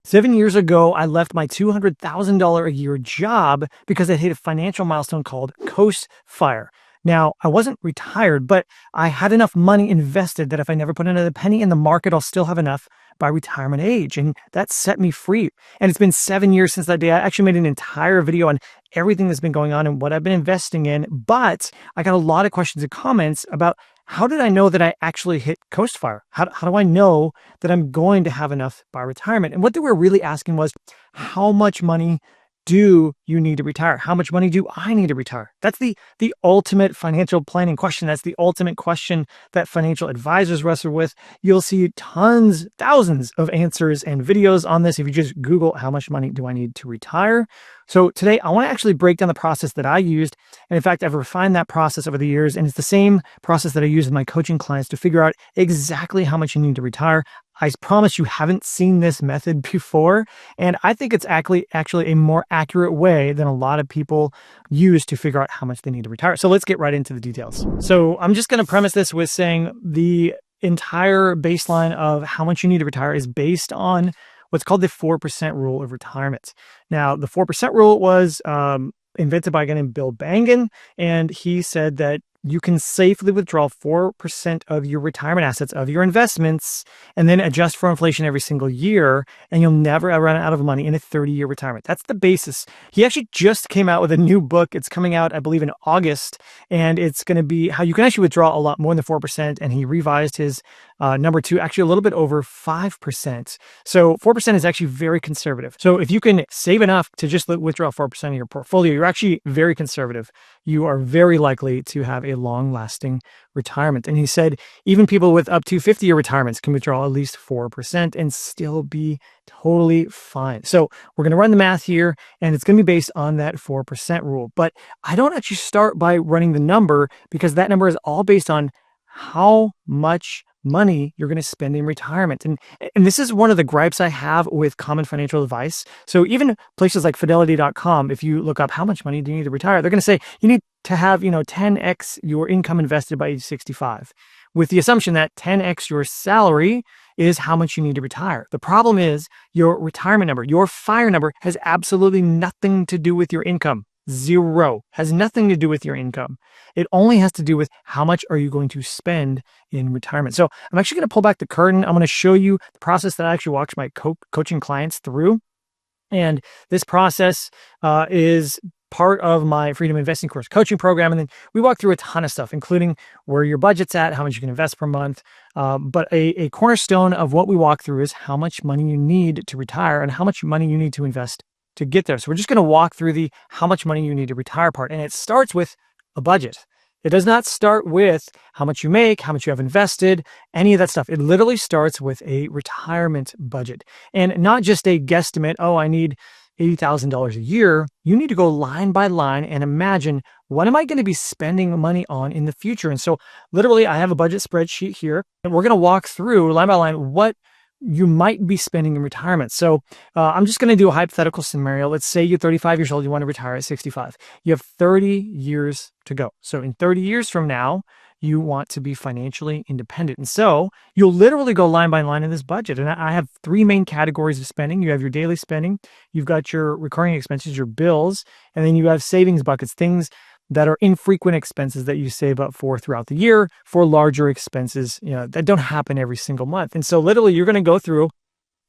7 years ago, I left my $200,000 a year job because I hit a financial milestone called Coast Fire. Now, I wasn't retired, but I had enough money invested that if I never put another penny in the market, I'll still have enough by retirement age. And that set me free. And it's been 7 years since that day. I actually made an entire video on everything that's been going on and what I've been investing in. But I got a lot of questions and comments about how did I know that I actually hit Coast Fire? How do I know that I'm going to have enough by retirement? And what they were really asking was, how much money do you need to retire? How much money do I need to retire? That's the ultimate financial planning question. That's the ultimate question that financial advisors wrestle with. You'll see tons, thousands of answers and videos on this if you just Google how much money do I need to retire. So today I want to actually break down the process that I used. And in fact, I've refined that process over the years. And it's the same process that I use with my coaching clients to figure out exactly how much you need to retire. I promise you haven't seen this method before. And I think it's actually a more accurate way than a lot of people use to figure out how much they need to retire. So let's get right into the details. So I'm just going to premise this with saying the entire baseline of how much you need to retire is based on what's called the 4% rule of retirement. Now, the 4% rule was invented by a guy named Bill Bengen, and he said that you can safely withdraw 4% of your retirement assets, of your investments, and then adjust for inflation every single year, and you'll never run out of money in a 30-year retirement. That's the basis. He actually just came out with a new book. It's coming out, I believe, in August, and it's going to be how you can actually withdraw a lot more than 4%, and he revised his number to actually a little bit over 5%. So 4% is actually very conservative. So if you can save enough to just withdraw 4% of your portfolio, you're actually very conservative. You are very likely to have a long-lasting retirement. And he said even people with up to 50-year retirements can withdraw at least 4% and still be totally fine. So we're going to run the math here, and it's going to be based on that 4% rule. But I don't actually start by running the number because that number is all based on how much money you're going to spend in retirement. And this is one of the gripes I have with common financial advice. So even places like fidelity.com, if you look up how much money do you need to retire, they're going to say you need to have, 10x your income invested by age 65, with the assumption that 10x your salary is how much you need to retire. The problem is your retirement number, your FIRE number, has absolutely nothing to do with your income. Zero. Has nothing to do with your income. It only has to do with how much are you going to spend in retirement. So I'm actually going to pull back the curtain. I'm going to show you the process that I actually walked my coaching clients through. And this process is part of my Freedom Investing Course coaching program. And then we walk through a ton of stuff, including where your budget's at, how much you can invest per month. But a cornerstone of what we walk through is how much money you need to retire and how much money you need to invest to get there. So we're just going to walk through the how much money you need to retire part. And it starts with a budget. It does not start with how much you make, how much you have invested, any of that stuff. It literally starts with a retirement budget, and not just a guesstimate. Oh, I need $80,000 a year. You need to go line by line and imagine, what am I going to be spending money on in the future? And so literally I have a budget spreadsheet here, and we're going to walk through line by line what you might be spending in retirement. So I'm just going to do a hypothetical scenario. Let's say you're 35 years old, you want to retire at 65. You have 30 years to go. So in 30 years from now, you want to be financially independent. And so you'll literally go line by line in this budget. And I have three main categories of spending. You have your daily spending, you've got your recurring expenses, your bills, and then you have savings buckets, things that are infrequent expenses that you save up for throughout the year for larger expenses, that don't happen every single month. And so literally you're going to go through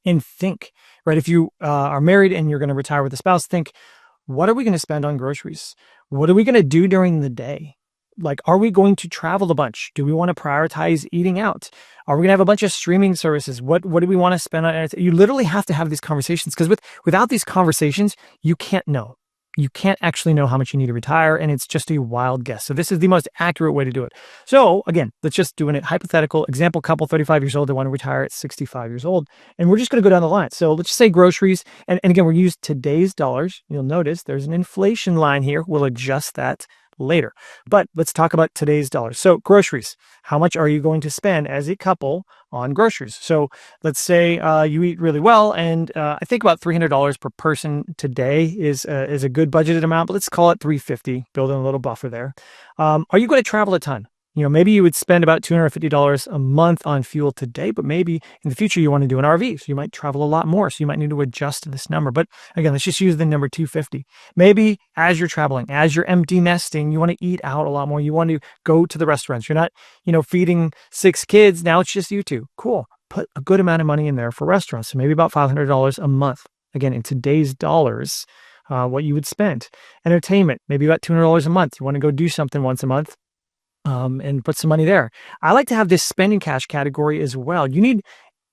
and think, right? If you are married and you're going to retire with a spouse, think, what are we going to spend on groceries? What are we going to do during the day? Like, are we going to travel a bunch? Do we want to prioritize eating out? Are we going to have a bunch of streaming services? What do we want to spend on? You literally have to have these conversations, because without these conversations, you can't know. You can't actually know how much you need to retire, and it's just a wild guess. So this is the most accurate way to do it. So again, let's just do a hypothetical example couple, 35 years old, they want to retire at 65 years old. And we're just going to go down the line. So let's just say groceries. And again, we're use today's dollars. You'll notice there's an inflation line here. We'll adjust that later. But let's talk about today's dollars. So groceries, how much are you going to spend as a couple on groceries? So let's say you eat really well, and I think about $300 per person today is a good budgeted amount, but let's call it $350, building a little buffer there. Are you going to travel a ton? Maybe you would spend about $250 a month on fuel today, but maybe in the future you want to do an RV. So you might travel a lot more. So you might need to adjust this number. But again, let's just use the number 250. Maybe as you're traveling, as you're empty nesting, you want to eat out a lot more. You want to go to the restaurants. You're not, feeding 6 kids. Now it's just you two. Cool. Put a good amount of money in there for restaurants. So maybe about $500 a month. Again, in today's dollars, what you would spend. Entertainment, maybe about $200 a month. You want to go do something once a month. And put some money there. I like to have this spending cash category as well. You need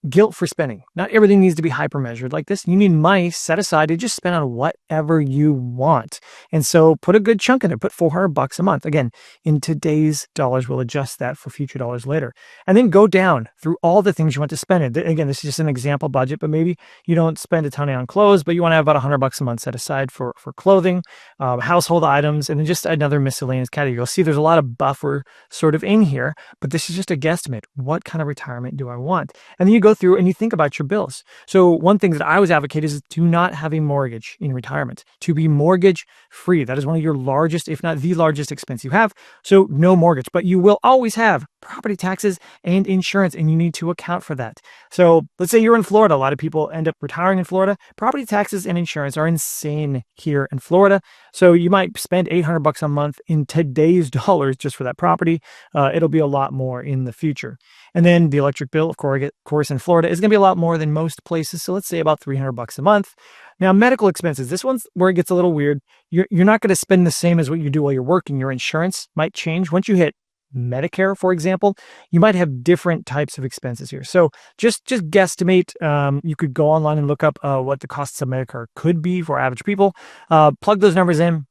guilt for spending. Not everything needs to be hyper measured like this. You need money set aside to just spend on whatever you want. And so put a good chunk in there. Put $400 a month. Again, in today's dollars, we'll adjust that for future dollars later. And then go down through all the things you want to spend. Again, this is just an example budget, but maybe you don't spend a ton on clothes, but you want to have about $100 a month set aside for clothing, household items, and then just another miscellaneous category. You'll see there's a lot of buffer sort of in here, but this is just a guesstimate. What kind of retirement do I want? And then you go through and you think about your bills. So one thing that I always advocate is to not have a mortgage in retirement, to be mortgage free. That is one of your largest, if not the largest expense you have. So no mortgage, but you will always have property taxes and insurance, and you need to account for that. So let's say you're in Florida. A lot of people end up retiring in Florida. Property taxes and insurance are insane here in Florida. So you might spend $800 a month in today's dollars just for that property. It'll be a lot more in the future. And then the electric bill, of course, in Florida is going to be a lot more than most places. So let's say about $300 a month. Now, medical expenses, this one's where it gets a little weird. You're not going to spend the same as what you do while you're working. Your insurance might change. Once you hit Medicare, for example, you might have different types of expenses here. So just guesstimate. You could go online and look up what the costs of Medicare could be for average people. Plug those numbers in,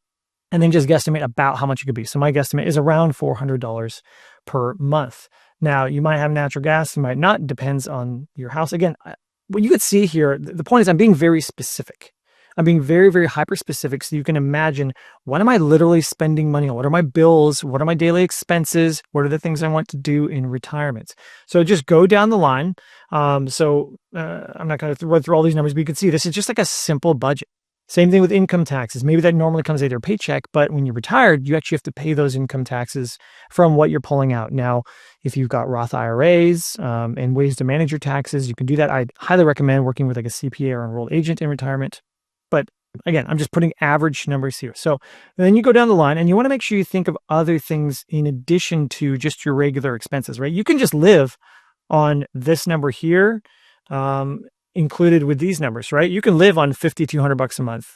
and then just guesstimate about how much it could be. So my guesstimate is around $400 per month. Now, you might have natural gas, you might not. Depends on your house. Again, what you could see here, the point is I'm being very specific. I'm being very, very hyper specific so you can imagine, what am I literally spending money on? What are my bills? What are my daily expenses? What are the things I want to do in retirement? So just go down the line. I'm not going to run through all these numbers, but you can see this is just like a simple budget. Same thing with income taxes. Maybe that normally comes out of your paycheck, but when you're retired, you actually have to pay those income taxes from what you're pulling out. Now, if you've got Roth IRAs and ways to manage your taxes, you can do that. I'd highly recommend working with like a CPA or enrolled agent in retirement. But again, I'm just putting average numbers here. So then you go down the line and you want to make sure you think of other things in addition to just your regular expenses, right? You can just live on this number here, included with these numbers, right? You can live on $5,200 a month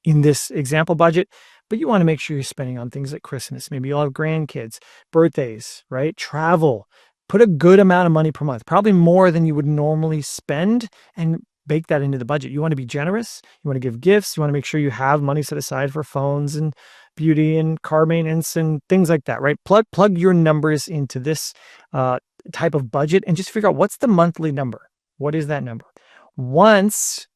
in this example budget, but you want to make sure you're spending on things like Christmas. Maybe you'll have grandkids, birthdays, right? Travel. Put a good amount of money per month, probably more than you would normally spend, and bake that into the budget. You want to be generous. You want to give gifts. You want to make sure you have money set aside for phones and beauty and car maintenance and things like that, right? Plug your numbers into this type of budget and just figure out what's the monthly number. What is that number? Once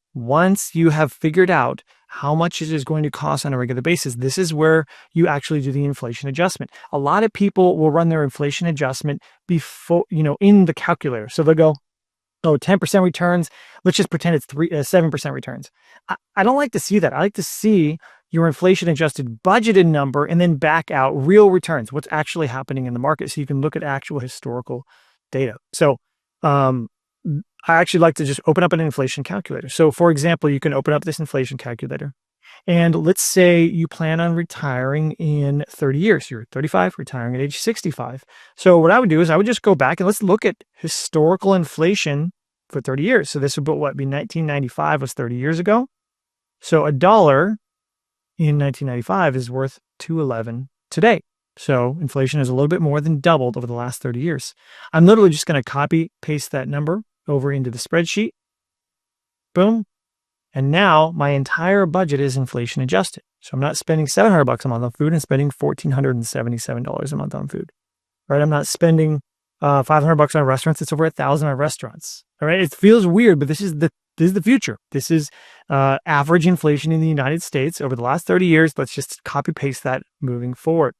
you have figured out how much it is going to cost on a regular basis, this is where you actually do the inflation adjustment. A lot of people will run their inflation adjustment before, in the calculator. So they'll go, 10% returns. Let's just pretend it's 7% returns. I don't like to see that. I like to see your inflation adjusted budgeted number and then back out real returns, what's actually happening in the market, so you can look at actual historical data. So I actually like to just open up an inflation calculator. So for example, you can open up this inflation calculator, and let's say you plan on retiring in 30 years. You're 35, retiring at age 65. So what I would do is I would just go back and let's look at historical inflation for 30 years. So this would be 1995 was 30 years ago. So $1 in 1995 is worth $2.11 today. So inflation has a little bit more than doubled over the last 30 years. I'm literally just going to copy paste that number over into the spreadsheet. Boom. And now my entire budget is inflation adjusted. So I'm not spending $700 a month on food. I'm spending $1,477 a month on food, right? I'm not spending $500 on restaurants. It's over $1,000 on restaurants. All right. It feels weird, but this is the future. This is average inflation in the United States over the last 30 years. Let's just copy paste that moving forward.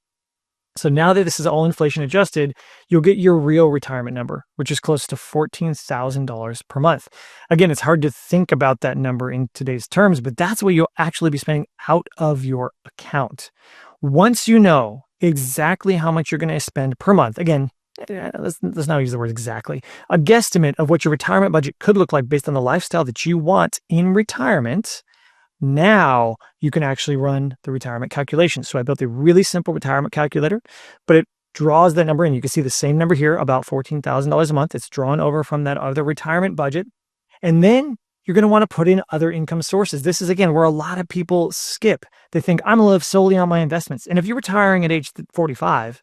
So now that this is all inflation adjusted, you'll get your real retirement number, which is close to $14,000 per month. Again, it's hard to think about that number in today's terms, but that's what you'll actually be spending out of your account. Once you know exactly how much you're going to spend per month. Again, let's not use the word exactly. A guesstimate of what your retirement budget could look like based on the lifestyle that you want in retirement. Now you can actually run the retirement calculation. So I built a really simple retirement calculator, but it draws that number in. You can see the same number here, about $14,000 a month. It's drawn over from that other retirement budget. And then you're going to want to put in other income sources. This is, again, where a lot of people skip. They think, I'm going to live solely on my investments. And if you're retiring at age 45,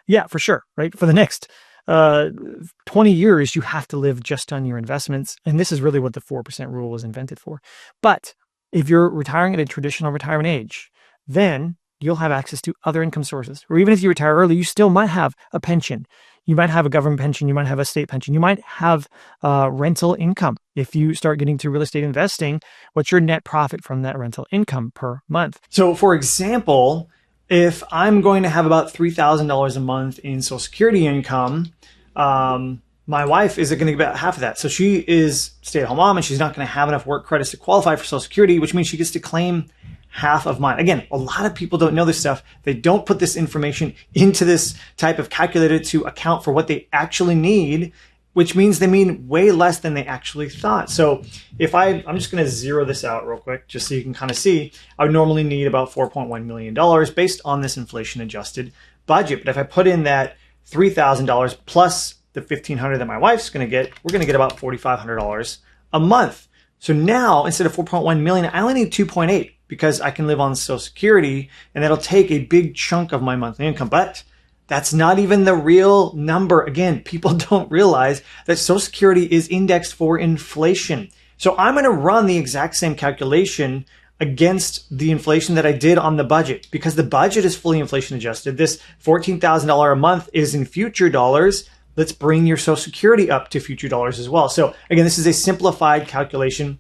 yeah, for sure, right? For the next 20 years, you have to live just on your investments. And this is really what the 4% rule was invented for. But if you're retiring at a traditional retirement age, then you'll have access to other income sources. Or even if you retire early, you still might have a pension. You might have a government pension. You might have a state pension. You might have rental income. If you start getting to real estate investing, what's your net profit from that rental income per month? So for example, if I'm going to have about $3,000 a month in Social Security income, my wife is going to get about half of that. So she is stay-at-home mom and she's not going to have enough work credits to qualify for Social Security, which means she gets to claim half of mine. Again, a lot of people don't know this stuff. They don't put this information into this type of calculator to account for what they actually need, which means they mean way less than they actually thought. So if I'm just going to zero this out real quick, just so you can kind of see, I would normally need about $4.1 million based on this inflation adjusted budget. But if I put in that $3,000 plus the $1,500 that my wife's going to get, we're going to get about $4,500 a month. So now instead of 4.1 million, I only need 2.8 because I can live on Social Security and that'll take a big chunk of my monthly income. But that's not even the real number. Again, people don't realize that Social Security is indexed for inflation. So I'm going to run the exact same calculation against the inflation that I did on the budget because the budget is fully inflation adjusted. This $14,000 a month is in future dollars. Let's bring your Social Security up to future dollars as well. So again, this is a simplified calculation,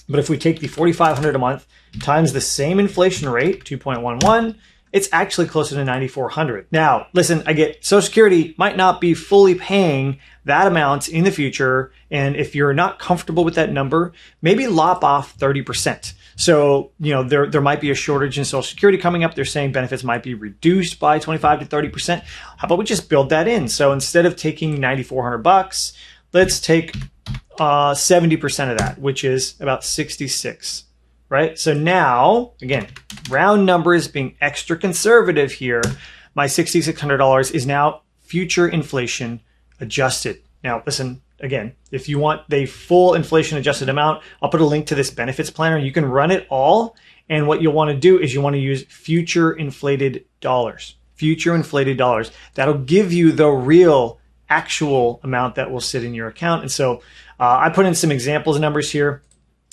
but if we take the $4,500 a month times the same inflation rate, 2.11, it's actually closer to $9,400. Now, listen, I get Social Security might not be fully paying that amount in the future. And if you're not comfortable with that number, maybe lop off 30%. So, there might be a shortage in Social Security coming up. They're saying benefits might be reduced by 25 to 30%. How about we just build that in? So instead of taking $9,400, let's take 70% of that, which is about 66, right? So now, again, round numbers being extra conservative here, my $6,600 is now future inflation adjusted. Now, listen, again, if you want the full inflation adjusted amount, I'll put a link to this benefits planner. You can run it all. And what you'll want to do is you want to use future inflated dollars. Future inflated dollars. That'll give you the real actual amount that will sit in your account. And so I put in some examples of numbers here.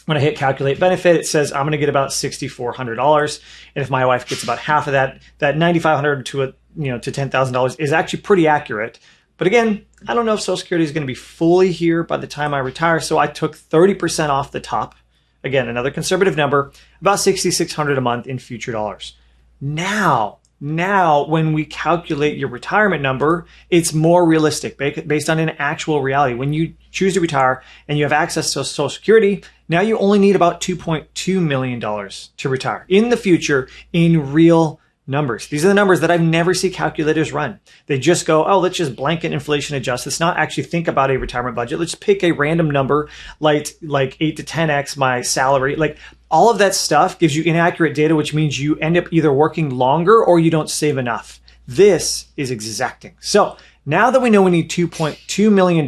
When I hit calculate benefit, it says I'm going to get about $6,400. And if my wife gets about half of that, that $9,500 to $10,000 is actually pretty accurate. But again, I don't know if Social Security is going to be fully here by the time I retire. So I took 30% off the top. Again, another conservative number, about $6,600 a month in future dollars. Now, when we calculate your retirement number, it's more realistic based on an actual reality. When you choose to retire and you have access to Social Security, now you only need about $2.2 million to retire in the future in real numbers. These are the numbers that I've never seen calculators run. They just go, oh, let's just blanket inflation adjust. Let's not actually think about a retirement budget. Let's pick a random number like 8 to 10x my salary. Like all of that stuff gives you inaccurate data, which means you end up either working longer or you don't save enough. This is exacting. So now that we know we need $2.2 million,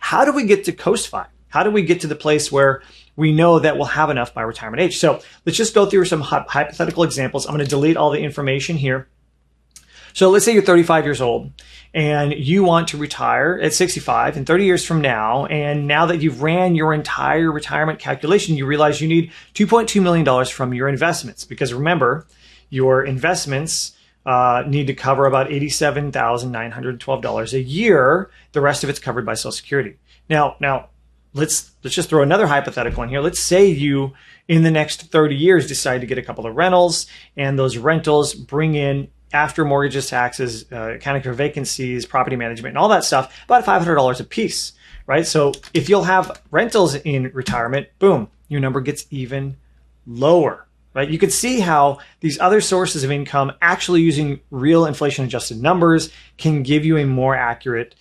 how do we get to Coast-Fi? How do we get to the place where we know that we'll have enough by retirement age? So let's just go through some hypothetical examples. I'm going to delete all the information here. So let's say you're 35 years old and you want to retire at 65 and 30 years from now. And now that you've ran your entire retirement calculation, you realize you need $2.2 million from your investments. Because remember, your investments need to cover about $87,912 a year. The rest of it's covered by Social Security. Now, let's just throw another hypothetical in here. Let's say you, in the next 30 years, decide to get a couple of rentals, and those rentals bring in, after mortgages, taxes, accounting for vacancies, property management, and all that stuff, about $500 a piece, right? So if you'll have rentals in retirement, boom, your number gets even lower, right? You can see how these other sources of income, actually using real inflation-adjusted numbers, can give you a more accurate,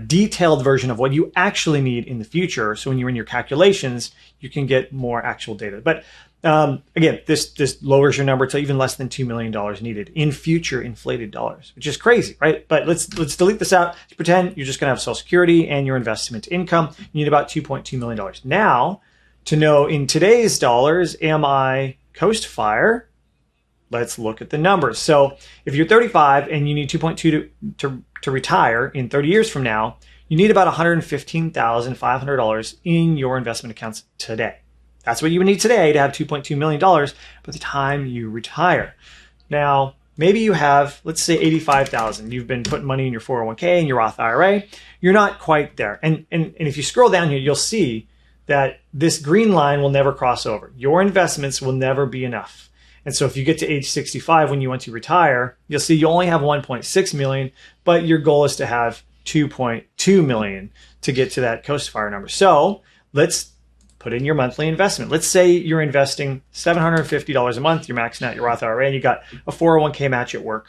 detailed version of what you actually need in the future. So when you're in your calculations, you can get more actual data. But again, this lowers your number to even less than $2 million needed in future inflated dollars, which is crazy, right? But let's delete this out. Pretend you're just going to have Social Security and your investment income. You need about $2.2 million. Now, to know in today's dollars, am I Coast Fire? Let's look at the numbers. So if you're 35 and you need 2.2 to retire in 30 years from now, you need about $115,500 in your investment accounts today. That's what you would need today to have $2.2 million by the time you retire. Now, maybe you have, let's say, $85,000. You've been putting money in your 401k and your Roth IRA. You're not quite there. And if you scroll down here, you'll see that this green line will never cross over. Your investments will never be enough. And so if you get to age 65 when you want to retire, you'll see you only have 1.6 million, but your goal is to have 2.2 million to get to that Coast Fire number. So let's put in your monthly investment. Let's say you're investing $750 a month, you're maxing out your Roth IRA, and you got a 401k match at work.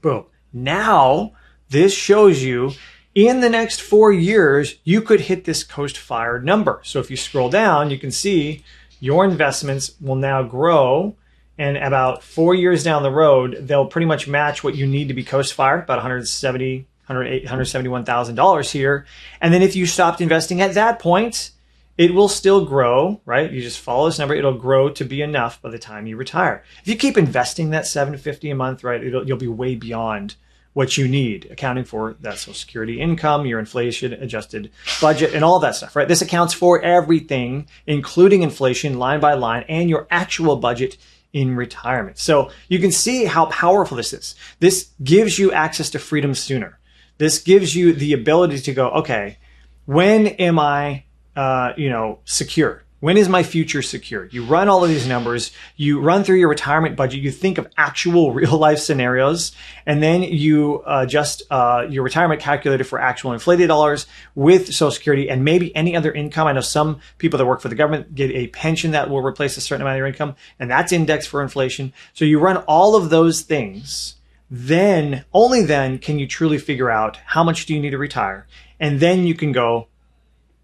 Boom. Now, this shows you in the next 4 years, you could hit this Coast Fire number. So if you scroll down, you can see your investments will now grow, and about 4 years down the road, they'll pretty much match what you need to be Coast Fire, about $171,000 here. And then if you stopped investing at that point, it will still grow, right? You just follow this number. It'll grow to be enough by the time you retire. If you keep investing that $750 a month, right, you'll be way beyond what you need, accounting for that Social Security income, your inflation-adjusted budget, and all that stuff, right? This accounts for everything, including inflation, line by line, and your actual budget in retirement. So you can see how powerful this is. This gives you access to freedom sooner. This gives you the ability to go, okay, when am I secure? When is my future secure? You run all of these numbers, you run through your retirement budget, you think of actual real life scenarios, and then you adjust your retirement calculator for actual inflated dollars with Social Security and maybe any other income. I know some people that work for the government get a pension that will replace a certain amount of your income, and that's indexed for inflation. So you run all of those things, then, only then can you truly figure out how much do you need to retire. And then you can go,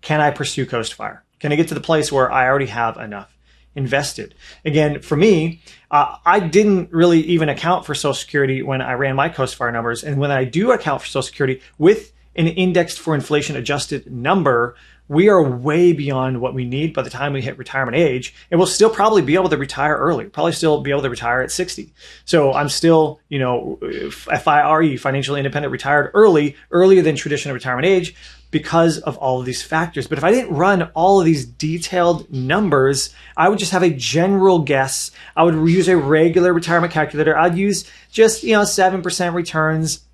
can I pursue Coast Fire? Can I get to the place where I already have enough invested? Again, for me, I didn't really even account for Social Security when I ran my Coast Fire numbers. And when I do account for Social Security with an indexed for inflation adjusted number, we are way beyond what we need by the time we hit retirement age. And we'll still probably be able to retire early, probably still be able to retire at 60. So I'm still, FIRE, financially independent, retired earlier than traditional retirement age, because of all of these factors. But if I didn't run all of these detailed numbers, I would just have a general guess. I would use a regular retirement calculator. I'd use just, 7% returns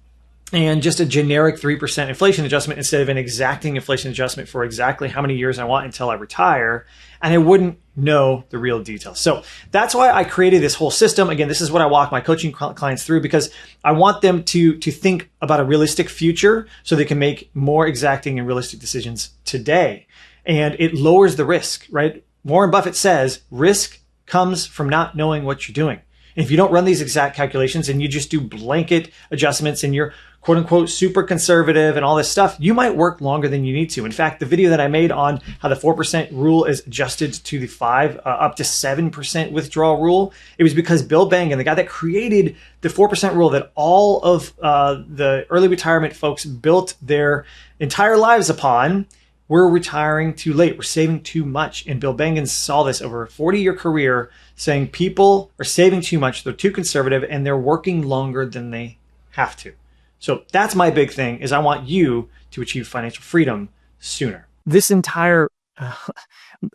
and just a generic 3% inflation adjustment instead of an exacting inflation adjustment for exactly how many years I want until I retire. And I wouldn't know the real details. So that's why I created this whole system. Again, this is what I walk my coaching clients through, because I want them to think about a realistic future so they can make more exacting and realistic decisions today. And it lowers the risk, right? Warren Buffett says risk comes from not knowing what you're doing. And if you don't run these exact calculations and you just do blanket adjustments and you're quote unquote super conservative and all this stuff, you might work longer than you need to. In fact, the video that I made on how the 4% rule is adjusted to the 5 up to 7% withdrawal rule, it was because Bill Bengen, the guy that created the 4% rule that all of the early retirement folks built their entire lives upon, we're retiring too late. We're saving too much. And Bill Bengen saw this over a 40-year career, saying people are saving too much, they're too conservative, and they're working longer than they have to. So that's my big thing, is I want you to achieve financial freedom sooner. This entire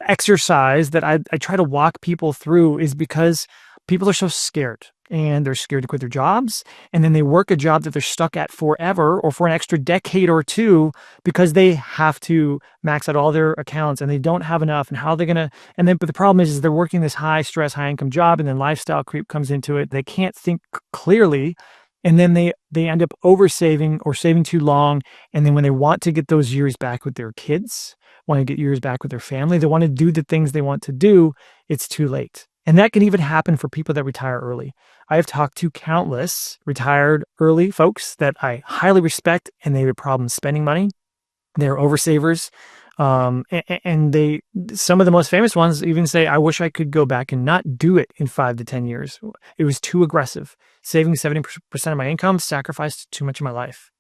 exercise that I try to walk people through is because people are so scared, and they're scared to quit their jobs. And then they work a job that they're stuck at forever or for an extra decade or two because they have to max out all their accounts and they don't have enough. And how they're going to, but the problem is they're working this high stress, high income job, and then lifestyle creep comes into it. They can't think clearly. And then they end up oversaving or saving too long. And then when they want to get those years back with their kids, want to get years back with their family, they want to do the things they want to do, it's too late. And that can even happen for people that retire early. I have talked to countless retired early folks that I highly respect, and they have problems spending money. They're oversavers. And some of the most famous ones even say, I wish I could go back and not do it in 5 to 10 years. It was too aggressive. Saving 70% of my income sacrificed too much of my life.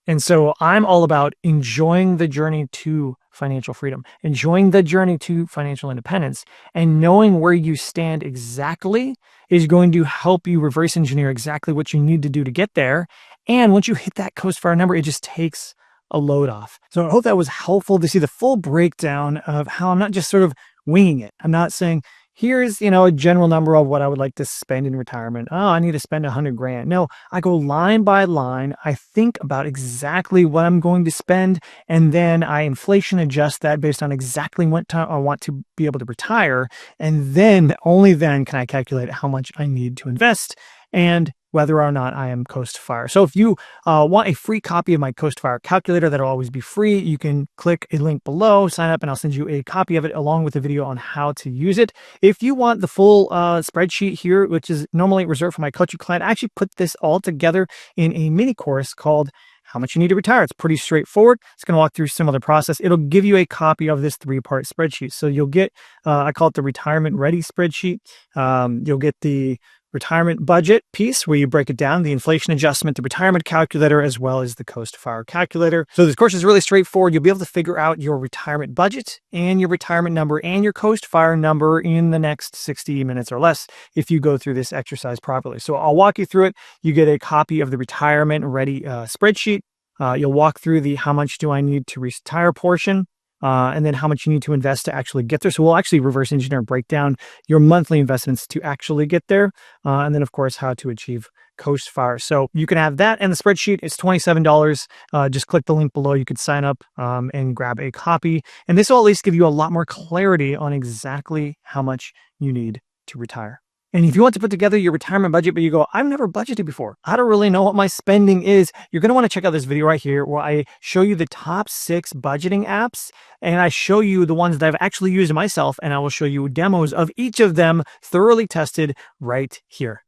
And so I'm all about enjoying the journey to financial freedom, enjoying the journey to financial independence, and knowing where you stand exactly is going to help you reverse engineer exactly what you need to do to get there. And once you hit that Coast Fire number, it just takes a load off. So I hope that was helpful to see the full breakdown of how I'm not just sort of winging it. I'm not saying, here's, a general number of what I would like to spend in retirement. Oh, I need to spend 100 grand. No, I go line by line. I think about exactly what I'm going to spend, and then I inflation adjust that based on exactly what time I want to be able to retire. And then, only then, can I calculate how much I need to invest and whether or not I am Coast Fire. So if you want a free copy of my Coast Fire calculator, that'll always be free. You can click a link below, sign up, and I'll send you a copy of it along with a video on how to use it. If you want the full spreadsheet here, which is normally reserved for my coaching client, I actually put this all together in a mini course called How Much You Need to Retire. It's pretty straightforward. It's going to walk through some other process. It'll give you a copy of this 3-part spreadsheet. So you'll get, I call it the retirement ready spreadsheet. You'll get the retirement budget piece where you break it down, the inflation adjustment, the retirement calculator, as well as the Coast Fire calculator. So this course is really straightforward. You'll be able to figure out your retirement budget and your retirement number and your Coast Fire number in the next 60 minutes or less if you go through this exercise properly. So I'll walk you through it. You get a copy of the retirement ready spreadsheet. You'll walk through the how much do I need to retire portion. And then how much you need to invest to actually get there. So we'll actually reverse engineer and break down your monthly investments to actually get there. And then, of course, how to achieve Coast Fire. So you can have that and the spreadsheet. It's $27. Just click the link below. You could sign up and grab a copy. And this will at least give you a lot more clarity on exactly how much you need to retire. And if you want to put together your retirement budget, but you go, I've never budgeted before, I don't really know what my spending is, you're going to want to check out this video right here where I show you the top 6 budgeting apps, and I show you the ones that I've actually used myself, and I will show you demos of each of them thoroughly tested right here.